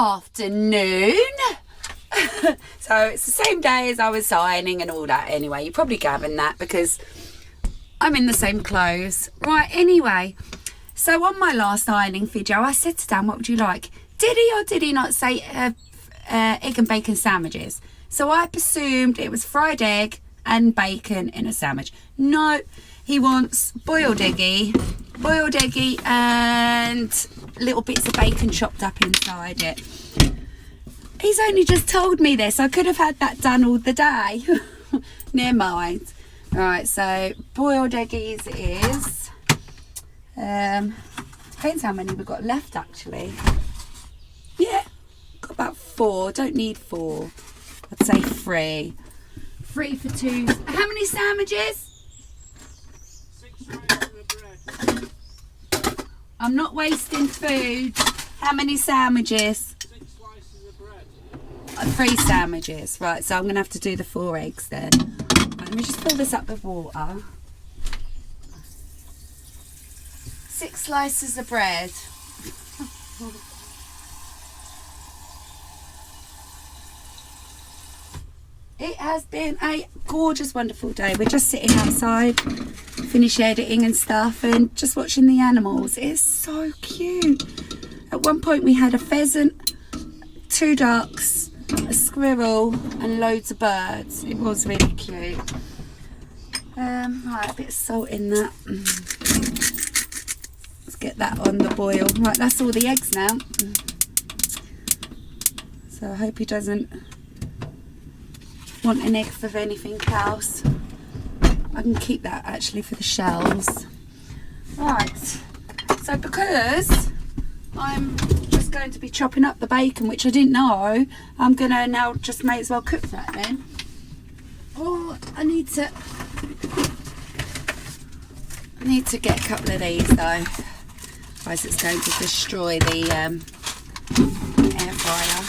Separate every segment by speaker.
Speaker 1: afternoon. So it's the same day as I was ironing and all that anyway. You're probably gathering that because I'm in the same clothes. Right, anyway. So on my last ironing video, I said to Dan, what would you like? Did he or did he not say egg and bacon sandwiches? So I presumed it was fried egg and bacon in a sandwich. No, he wants boiled eggy and little bits of bacon chopped up inside it. He's only just told me this. I could have had that done all the day. Never mind. Right, so boiled eggies is depends how many we've got left actually. Yeah, got about 4. Don't need 4. I'd say 3. 3 for 2. How many sandwiches?
Speaker 2: 6 slices of bread.
Speaker 1: I'm not wasting food. How many sandwiches?
Speaker 2: 6 slices of bread.
Speaker 1: 3 sandwiches. Right, so I'm going to have to do the 4 eggs then. Right, let me just fill this up with water. 6 slices of bread. It has been a gorgeous, wonderful day. We're just sitting outside, finish editing and stuff, and just watching the animals. It's so cute. At one point we had a pheasant, 2 ducks, a squirrel, and loads of birds. It was really cute. Right, a bit of salt in that. Let's get that on the boil. Right, that's all the eggs now. So I hope he doesn't want an egg for anything else. I can keep that actually for the shells. Right, so because I'm just going to be chopping up the bacon, which I didn't know, I'm gonna now just may as well cook that then. Oh, I need to get a couple of these though, otherwise it's going to destroy the air fryer.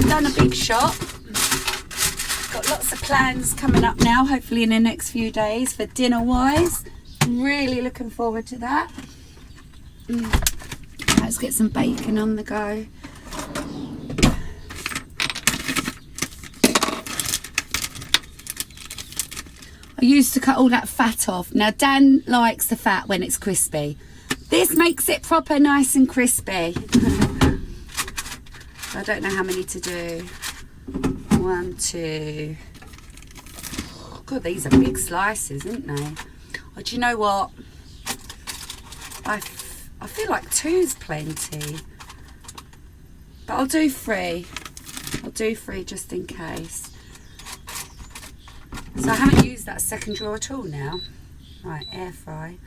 Speaker 1: Done a big shop. Got lots of plans coming up now, hopefully in the next few days for dinner wise. Really looking forward to that. Let's get some bacon on the go. I used to cut all that fat off. Now Dan likes the fat when it's crispy. This makes it proper nice and crispy. I don't know how many to do. 1, 2. God, these are big slices, aren't they? Oh, do you know what? I feel like 2's plenty. But I'll do 3. I'll do 3 just in case. So I haven't used that second drawer at all now. Right, air fry.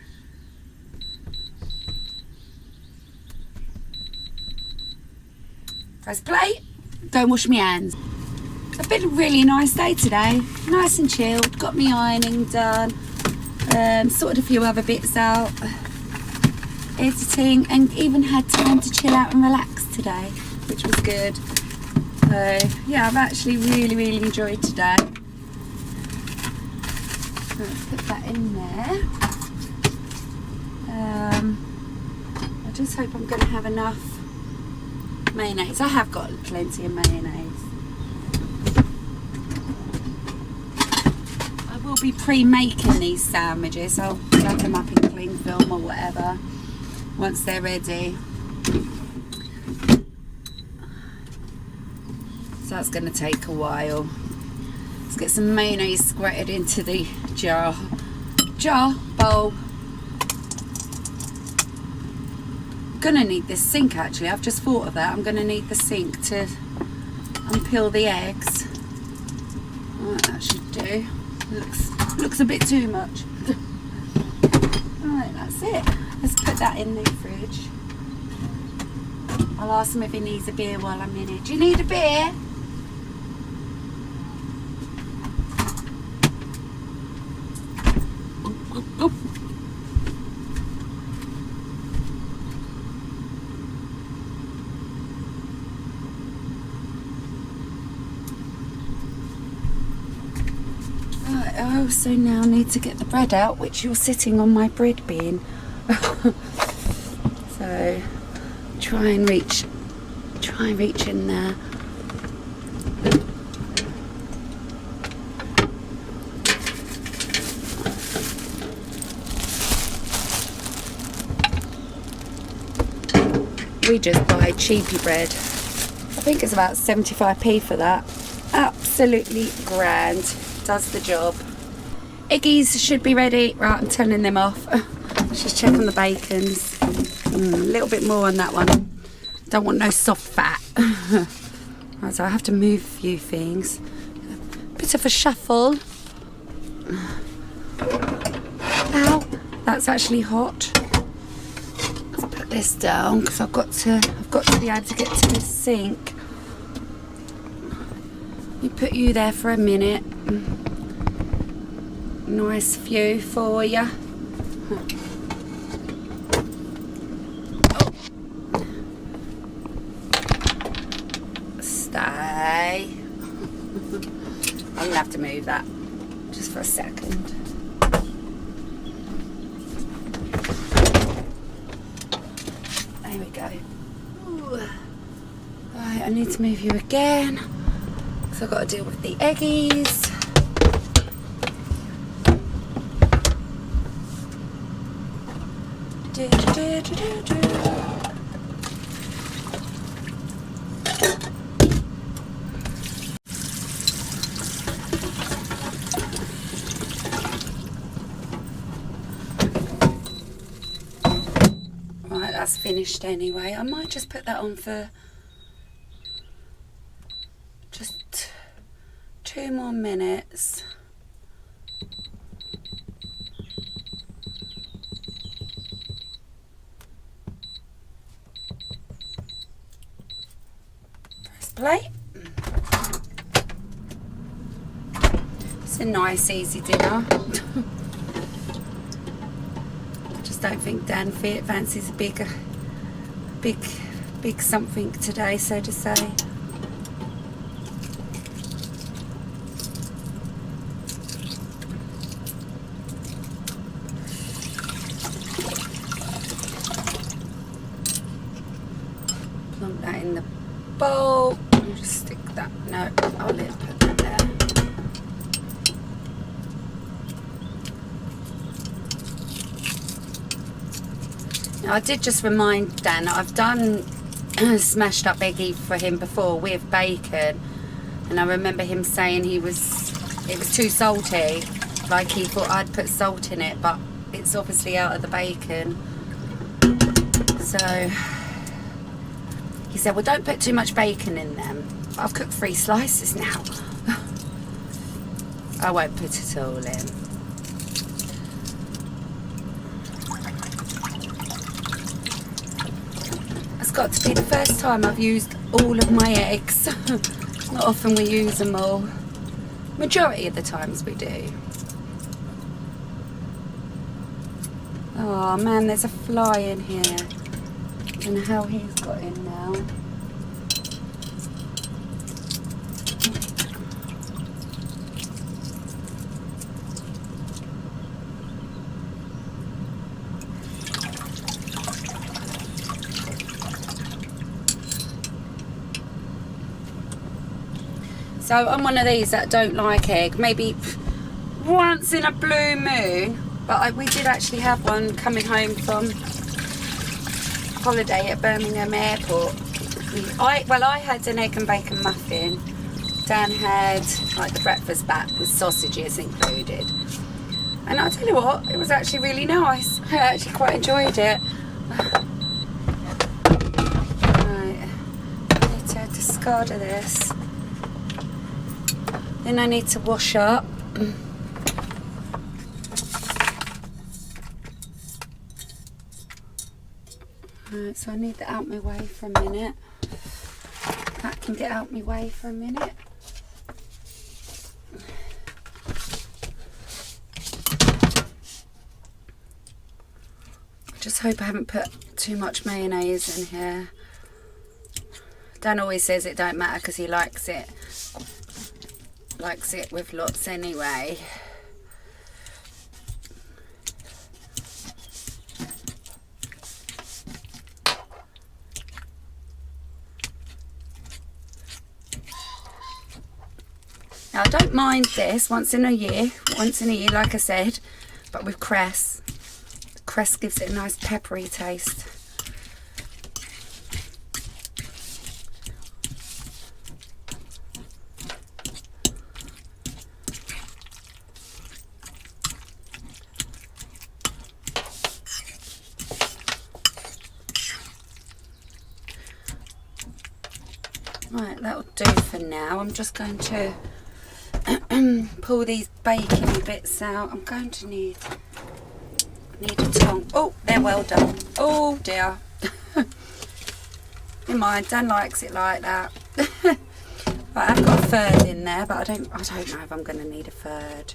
Speaker 1: Press play, go and wash my hands. It's been a really nice day today, nice and chilled, got my ironing done, sorted a few other bits out, editing, and even had time to chill out and relax today, which was good. So yeah, I've actually really enjoyed today. Let's put that in there. I just hope I'm going to have enough mayonnaise. I have got plenty of mayonnaise. I will be pre-making these sandwiches. I'll wrap them up in cling film or whatever once they're ready. So that's going to take a while. Let's get some mayonnaise squirted into the bowl. I'm gonna need this sink actually. I've just thought of that. I'm gonna need the sink to unpeel the eggs. Right, that should do. Looks a bit too much. Right, that's it. Let's put that in the fridge. I'll ask him if he needs a beer while I'm in it. Do you need a beer? I also now need to get the bread out, which you're sitting on my bread bin. So try and reach in there. We just buy cheapy bread. I think it's about 75p for that. Absolutely grand. Does the job. Eggies should be ready. Right, I'm turning them off. Let's just check on the bacons. A little bit more on that one. Don't want no soft fat. Right, so I have to move a few things. Bit of a shuffle. Ow, that's actually hot. Let's put this down because I've got to be able to get to the sink. You put you there for a minute. Nice view for you. Oh. Stay. I'm gonna have to move that just for a second. There we go. Ooh. Right, I need to move you again. So I've got to deal with the eggies. Right, that's finished anyway. I might just put that on for just 2 more minutes. Press play. It's a nice easy dinner. I just don't think Dan fancies a big something today, so to say. Plunk that in the bowl. I'll just stick that. No, I'll put that there. Now, I did just remind Dan that I've done smashed up eggie for him before with bacon, and I remember him saying it was too salty. Like he thought I'd put salt in it, but it's obviously out of the bacon. So he said, well, don't put too much bacon in them. But I've cooked 3 slices now. I won't put it all in. It's got to be the first time I've used all of my eggs. Not often we use them all. Majority of the times we do. Oh man, there's a fly in here. I don't know how he's got in now. So I'm one of these that don't like egg. Maybe once in a blue moon. But we did actually have one coming home from holiday at Birmingham Airport. I had an egg and bacon muffin. Dan had like the breakfast back with sausages included. And I'll tell you what, it was actually really nice. I actually quite enjoyed it. Right, I need to discard of this. Then I need to wash up. Right, so I need that out my way for a minute. That can get out my way for a minute. I just hope I haven't put too much mayonnaise in here. Dan always says it don't matter because he likes it with lots anyway. Now, I don't mind this once in a year, like I said, but with cress. The cress gives it a nice peppery taste. Right, that'll do for now. I'm just going to pull these bacony bits out. I'm going to need a tongue. Oh, they're well done. Oh dear. Never mind, Dan likes it like that. Right, I've got a third in there, but I don't know if I'm going to need a third.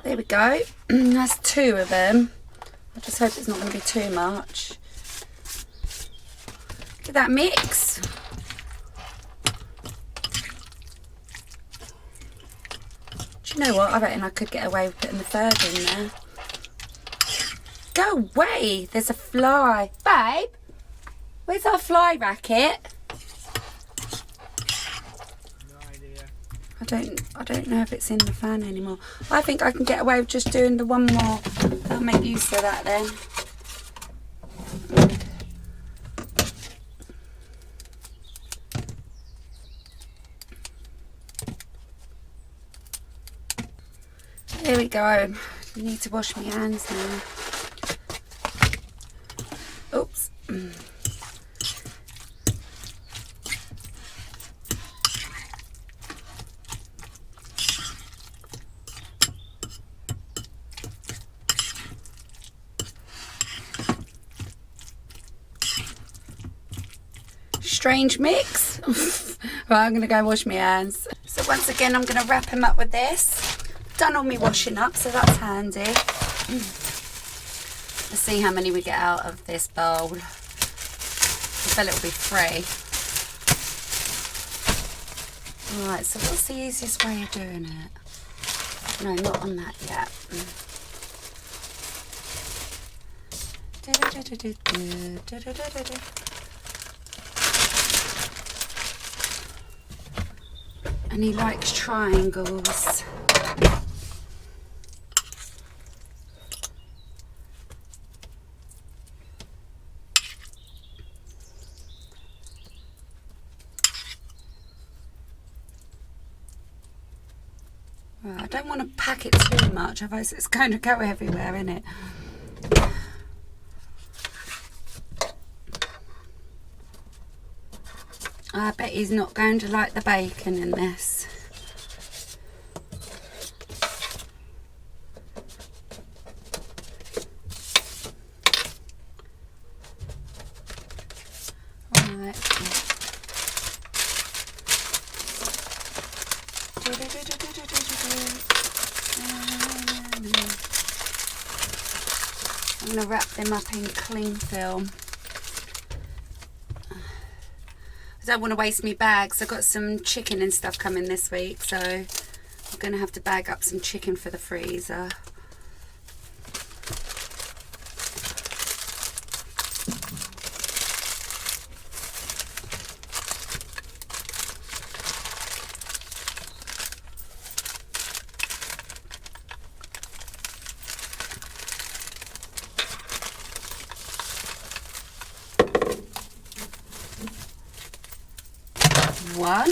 Speaker 1: There we go. That's 2 of them. I just hope it's not going to be too much. Look at that mix. Do you know what? I reckon I could get away with putting the third in there. Go away. There's a fly. Babe, where's our fly racket? I don't know if it's in the fan anymore. I think I can get away with just doing the one more. I'll make use of that then. There we go. I need to wash my hands now. Oops. Strange mix. Right, I'm going to go wash my hands. So once again, I'm going to wrap them up with this. Done all my washing up, so that's handy. Let's see how many we get out of this bowl. I bet it'll be 3. Alright, so what's the easiest way of doing it? No, not on that yet. And he likes triangles. Right, I don't want to pack it too much, otherwise it's going to go everywhere, isn't it? I bet he's not going to like the bacon in this. Right. I'm going to wrap them up in cling film. I don't want to waste my bags. I've got some chicken and stuff coming this week, so I'm going to have to bag up some chicken for the freezer. One.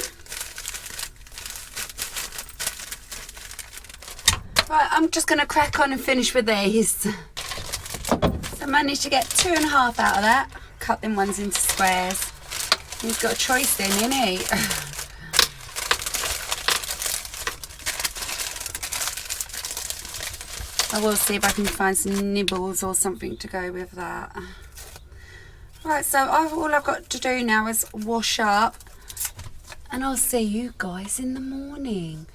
Speaker 1: Right, I'm just going to crack on and finish with these. So I managed to get 2.5 out of that. Cut them ones into squares. He's got a choice then, isn't he? I will see if I can find some nibbles or something to go with that. Right, so all I've got to do now is wash up. And I'll see you guys in the morning.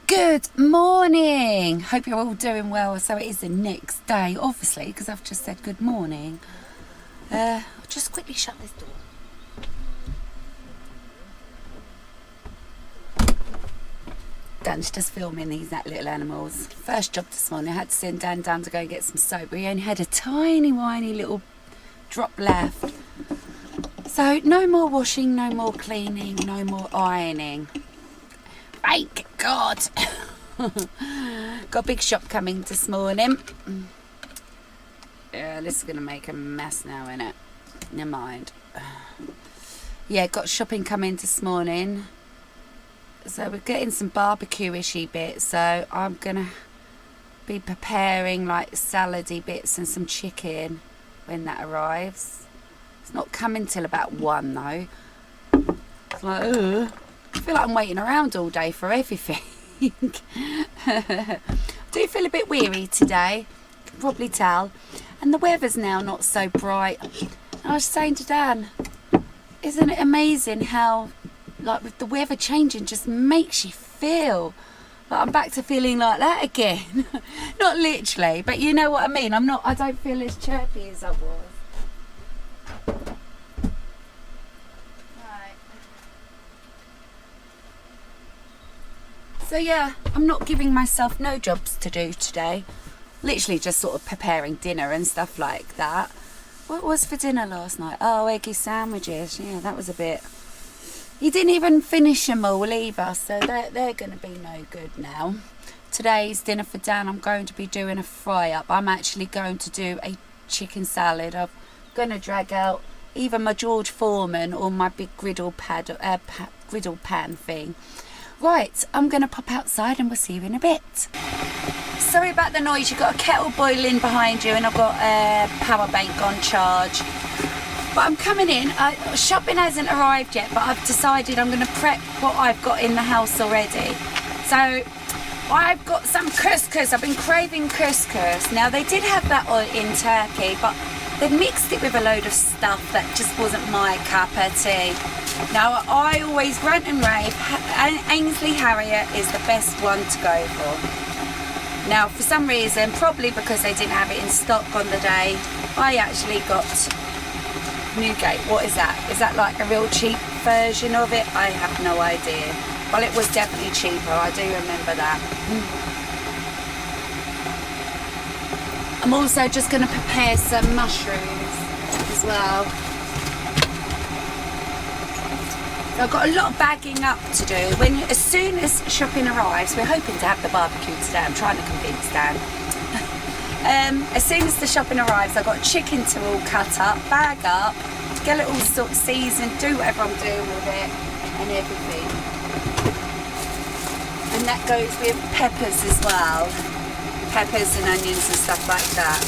Speaker 1: Good morning. Hope you're all doing well. So it is the next day, obviously, because I've just said good morning. I'll just quickly shut this door. Dan's just filming these little animals. First job this morning, I had to send Dan down to go and get some soap. He only had a tiny, whiny little drop left. So no more washing, no more cleaning, no more ironing. Thank God. Got a big shop coming this morning. Yeah, this is going to make a mess now, innit? Never mind. Yeah, got shopping coming this morning. So we're getting some barbecue-ishy bits. So I'm going to be preparing like salady bits and some chicken when that arrives. It's not coming till about 1 though. It's like, ugh. I feel like I'm waiting around all day for everything. Do feel a bit weary today. You can probably tell. And the weather's now not so bright. I was saying to Dan, isn't it amazing how, like, with the weather changing, just makes you feel like I'm back to feeling like that again. Not literally, but you know what I mean. I don't feel as chirpy as I was. Right. So yeah, I'm not giving myself no jobs to do today. Literally just sort of preparing dinner and stuff like that. What was for dinner last night? Oh, eggy sandwiches. Yeah, that was a bit... You didn't even finish them all either, so they're going to be no good now. Today's dinner for Dan, I'm going to be doing a fry-up. I'm actually going to do a chicken salad. I'm going to drag out either my George Foreman or my big griddle pan thing. Right, I'm going to pop outside and we'll see you in a bit. Sorry about the noise. You've got a kettle boiling behind you and I've got a power bank on charge. But I'm coming in. Shopping hasn't arrived yet, but I've decided I'm going to prep what I've got in the house already. So I've got some couscous. I've been craving couscous. Now they did have that in Turkey, but they mixed it with a load of stuff that just wasn't my cup of tea. Now I always rant and rave. Ainsley Harrier is the best one to go for. Now, for some reason, probably because they didn't have it in stock on the day, I actually got Newgate. What is that? Is that like a real cheap version of it? I have no idea. Well, it was definitely cheaper. I do remember that. I'm also just going to prepare some mushrooms as well. So I've got a lot of bagging up to do. As soon as shopping arrives, we're hoping to have the barbecue today. I'm trying to convince Dan. As soon as the shopping arrives, I've got chicken to all cut up, bag up, get it all sort of seasoned, do whatever I'm doing with it and everything. And that goes with peppers as well. Peppers and onions and stuff like that.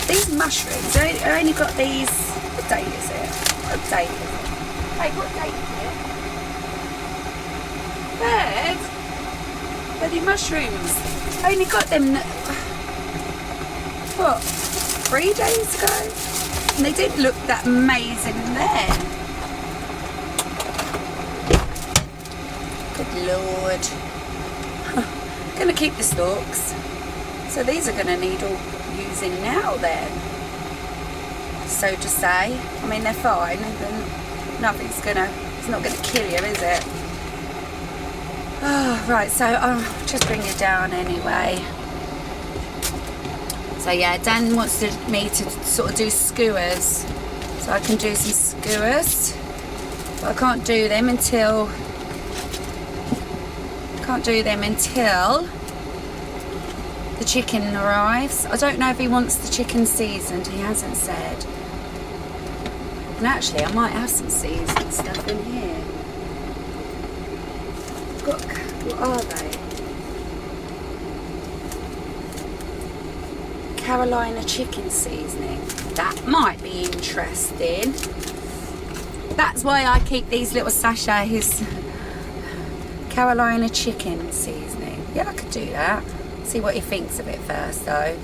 Speaker 1: These mushrooms, I only got these, what date is it? What date is it? Hey, what date is it? Bird? Bloody mushrooms. I only got them, what, 3 days ago? And they didn't look that amazing then. Good Lord. Gonna keep the stalks. So these are gonna need all using now then. So to say. I mean, they're fine. Nothing's gonna, it's not gonna kill you, is it? Oh, right, so I'll just bring you down anyway. So yeah, Dan wants me to sort of do skewers. So I can do some skewers. But I can't do them until the chicken arrives. I don't know if he wants the chicken seasoned, he hasn't said. And actually, I might have some seasoned stuff in here. What are they? Carolina chicken seasoning. That might be interesting. That's why I keep these little sachets. Carolina chicken seasoning. Yeah, I could do that. See what he thinks of it first though.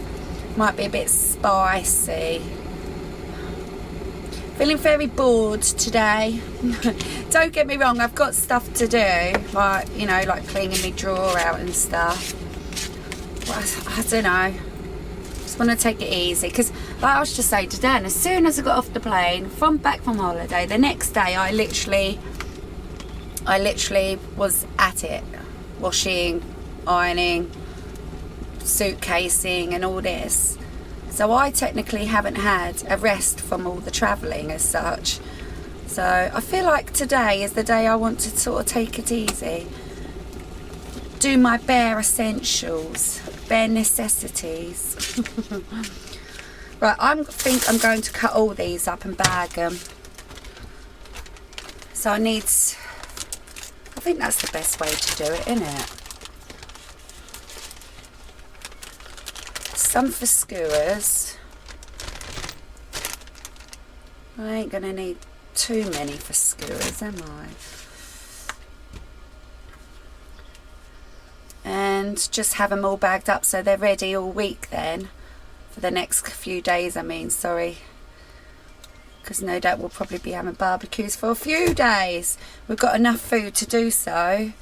Speaker 1: Might be a bit spicy. Feeling very bored today. Don't get me wrong, I've got stuff to do, like, you know, like cleaning my drawer out and stuff. Well, I don't know. Just want to take it easy because, like I was just saying to Dan, as soon as I got off the plane, back from holiday, the next day I literally was at it. washing, ironing, suitcasing and all this. So I technically haven't had a rest from all the travelling as such. So I feel like today is the day I want to sort of take it easy. Do my bare essentials, bare necessities. Right, I think I'm going to cut all these up and bag them. So I think that's the best way to do it, isn't it? Some for skewers. I ain't gonna need too many for skewers, am I? And just have them all bagged up so they're ready all week then. For the next few days, I mean, sorry. Because no doubt we'll probably be having barbecues for a few days. We've got enough food to do so.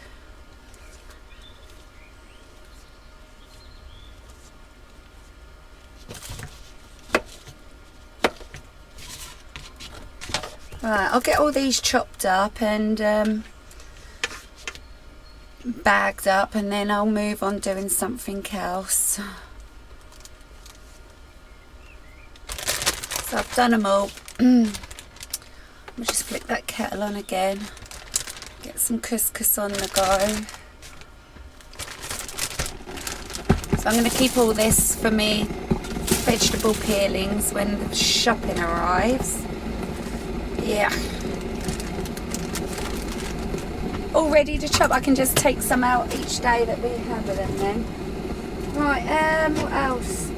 Speaker 1: Right, I'll get all these chopped up and bagged up, and then I'll move on doing something else. So I've done them all. I'll just flick that kettle on again. Get some couscous on the go. So I'm going to keep all this for me vegetable peelings when the shopping arrives. Yeah. All ready to chop. I can just take some out each day that we have with them then. Right, what else?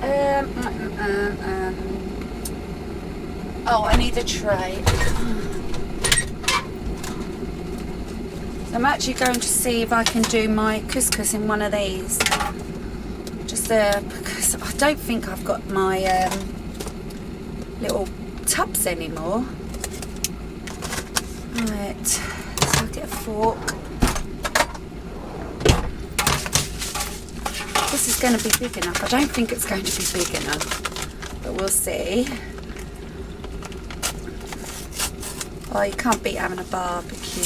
Speaker 1: Oh, I need a tray. So I'm actually going to see if I can do my couscous in one of these. Just because I don't think I've got my little tubs anymore. Right, so I'll get a fork. This is going to be big enough. I don't think it's going to be big enough, but we'll see. Oh, you can't beat having a barbecue.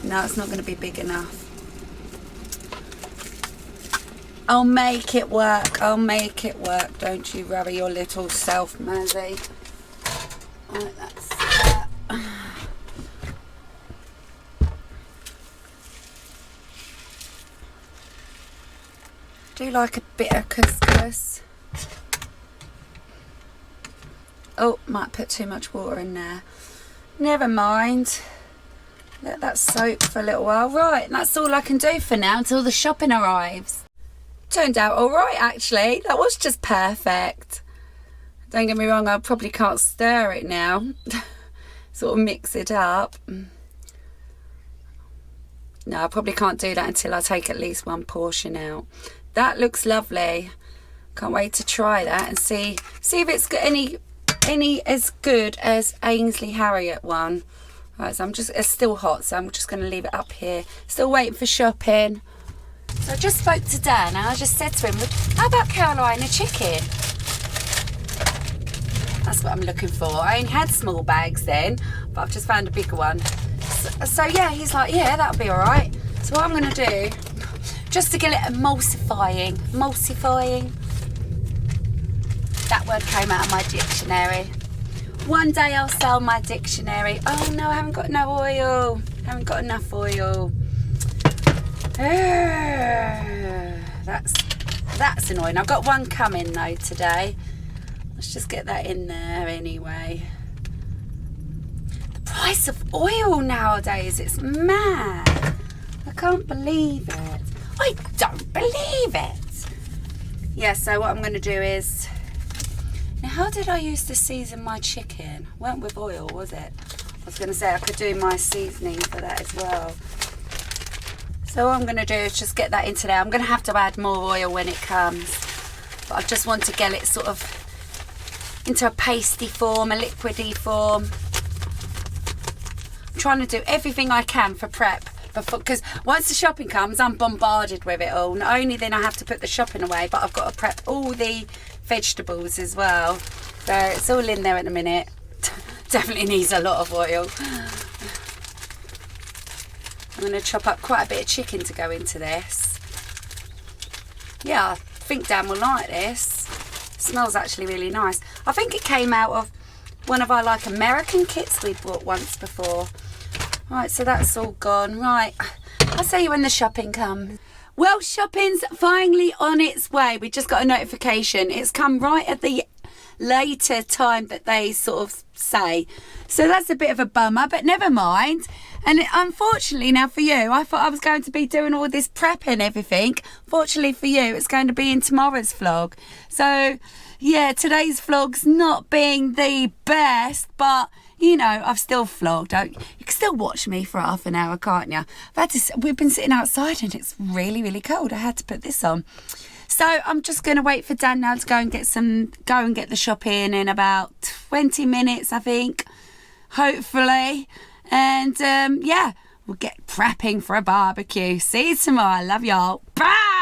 Speaker 1: No, it's not going to be big enough. I'll make it work. I'll make it work. Don't you worry your little self, Mazzy. Right, that's that. Do like a bit of couscous. Oh, might put too much water in there. Never mind. Let that soak for a little while. Right, and that's all I can do for now until the shopping arrives. Turned out all right, actually. That was just perfect. Don't get me wrong, I probably can't stir it now. Sort of mix it up. No, I probably can't do that until I take at least one portion out. That looks lovely. Can't wait to try that and see if it's got any as good as Ainsley Harriet one. Right, so it's still hot, so I'm just going to leave it up here. Still waiting for shopping. So I just spoke to Dan and I just said to him, how about Carolina chicken? That's what I'm looking for. I only had small bags then, but I've just found a bigger one. So yeah, he's like, yeah, that'll be all right. So what I'm going to do, just to get it emulsifying. That word came out of my dictionary. One day I'll sell my dictionary. Oh no, I haven't got no oil. Haven't got enough oil. That's annoying. I've got one coming though today. Let's just get that in there anyway. The price of oil nowadays, it's mad. I can't believe it. I don't believe it. Yeah, so what I'm going to do is... Now, how did I used to season my chicken? Weren't with oil, was it? I was going to say I could do my seasoning for that as well. So what I'm going to do is just get that into there. I'm going to have to add more oil when it comes. But I just want to get it sort of into a pasty form, a liquidy form. I'm trying to do everything I can for prep. Because once the shopping comes, I'm bombarded with it all. Not only then I have to put the shopping away, but I've got to prep all the vegetables as well. So it's all in there at the minute. Definitely needs a lot of oil. I'm going to chop up quite a bit of chicken to go into this. Yeah, I think Dan will like this. It smells actually really nice. I think it came out of one of our like American kits we bought once before. Right, so that's all gone. Right, I'll see you when the shopping comes. Well, shopping's finally on its way. We just got a notification. It's come right at the later time that they sort of say. So that's a bit of a bummer, but never mind. And unfortunately now for you, I thought I was going to be doing all this prep and everything. Fortunately for you, it's going to be in tomorrow's vlog. So yeah, today's vlog's not being the best, but you know, I've still vlogged. You can still watch me for half an hour, can't you? We've been sitting outside and it's really, really cold. I had to put this on. So I'm just going to wait for Dan now to go and get the shop in about 20 minutes, I think, hopefully. And yeah, we'll get prepping for a barbecue. See you tomorrow. Love y'all. Bye.